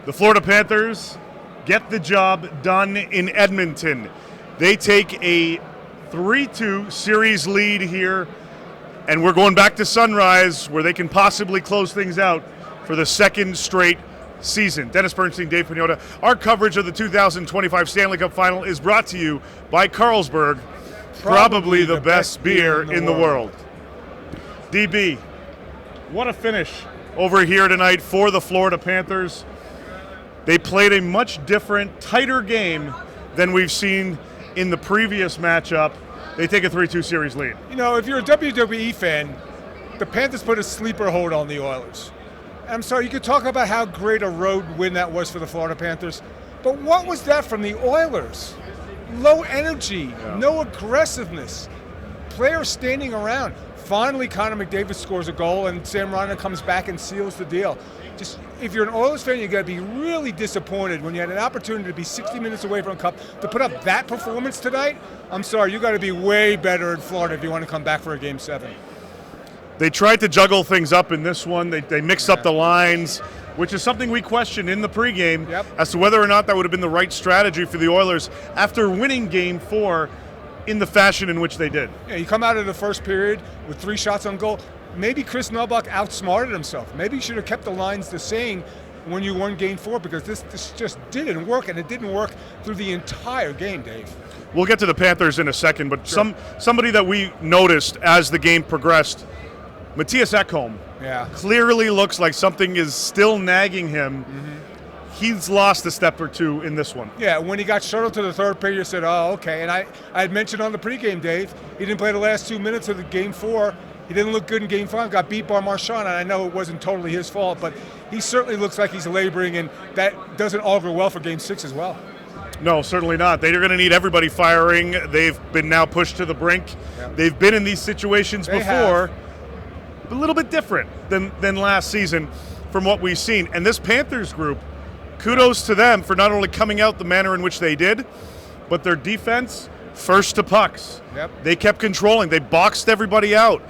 The Florida Panthers get the job done in Edmonton. They take a 3-2 series lead here, and we're going back to Sunrise where they can possibly close things out for the second straight season. Dennis Bernstein, Dave Pagnotta. Our coverage of the 2025 Stanley Cup Final is brought to you by Carlsberg, probably the best beer in the world. DB, what a finish over here tonight for the Florida Panthers. They played a much different, tighter game than we've seen in the previous matchup. They take a 3-2 series lead. You know, if you're a WWE fan, the Panthers put a sleeper hold on the Oilers. I'm sorry, you could talk about how great a road win that was for the Florida Panthers, but what was that from the Oilers? Low energy, no aggressiveness, players standing around. Finally, Connor McDavid scores a goal, and Sam Reinhart comes back and seals the deal. Just, if you're an Oilers fan, you got to be really disappointed when you had an opportunity to be 60 minutes away from a cup to put up that performance tonight. I'm sorry, you got to be way better in Florida if you want to come back for a Game 7. They tried to juggle things up in this one. They mixed up the lines, which is something we questioned in the pregame as to whether or not that would have been the right strategy for the Oilers after winning Game 4 in the fashion in which they did. Yeah, you come out of the first period with 3 shots on goal. Maybe Chris Nelbuck outsmarted himself. Maybe he should have kept the lines the same when you won Game 4, because this just didn't work, and it didn't work through the entire game, Dave. We'll get to the Panthers in a second, but somebody that we noticed as the game progressed, Matthias Ekholm, clearly looks like something is still nagging him. He's lost a step or two in this one. Yeah, when he got shuttled to the third period, you said, oh, okay. And I had mentioned on the pregame, Dave, he didn't play the last 2 minutes of the Game 4. He didn't look good in Game 5, got beat by Marchand, and I know it wasn't totally his fault, but he certainly looks like he's laboring, and that doesn't augur well for Game 6 as well. No, certainly not. They're going to need everybody firing. They've been now pushed to the brink. They've been in these situations before, a little bit different than last season from what we've seen. And this Panthers group, kudos to them for not only coming out the manner in which they did, but their defense, first to pucks. They kept controlling. They boxed everybody out.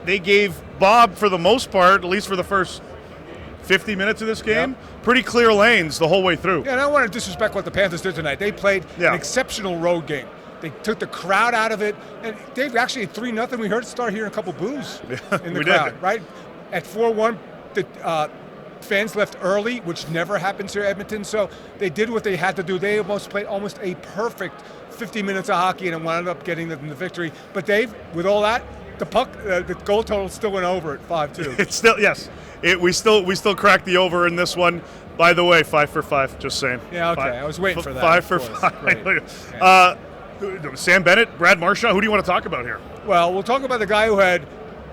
They gave Bob, for the most part, at least for the first 50 minutes of this game, pretty clear lanes the whole way through. Yeah, and I don't want to disrespect what the Panthers did tonight. They played an exceptional road game. They took the crowd out of it. And Dave, actually at 3-0, we heard start hearing a couple boos in the crowd, right? At 4-1, the fans left early, which never happens here at Edmonton. So they did what they had to do. They almost played almost a perfect 50 minutes of hockey and wound up getting them the victory. But Dave, with all that, the goal total still went over at 5-2. It's still, we still cracked the over in this one. By the way, 5 for 5, just saying. Yeah, okay. I was waiting for that. 5 for 5. Sam Bennett, Brad Marchand, who do you want to talk about here? Well, we'll talk about the guy who had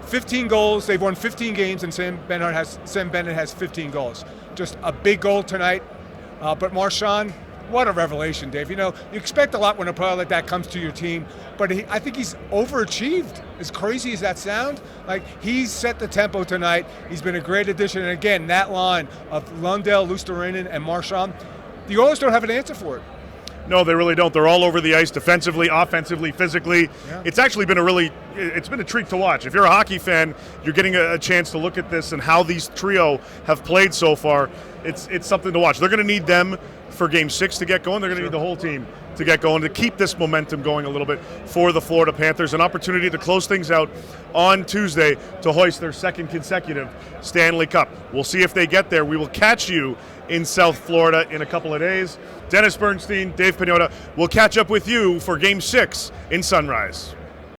15 goals. They've won 15 games, and Sam Bennett has 15 goals. Just a big goal tonight. But Marchand, what a revelation, Dave. You know, you expect a lot when a player like that comes to your team, but I think he's overachieved, as crazy as that sounds. Like, he's set the tempo tonight. He's been a great addition. And again, that line of Lundell, Luostarinen, and Marchand, the Oilers don't have an answer for it. No, they really don't. They're all over the ice defensively, offensively, physically. It's actually been it's been a treat to watch. If you're a hockey fan, you're getting a chance to look at this and how these trio have played so far. It's something to watch. They're going to need them for Game 6 to get going. They're going to need the whole team to get going, to keep this momentum going a little bit for the Florida Panthers. An opportunity to close things out on Tuesday to hoist their second consecutive Stanley Cup. We'll see if they get there. We will catch you in South Florida in a couple of days. Dennis Bernstein, Dave Pagnotta, will catch up with you for Game 6 in Sunrise.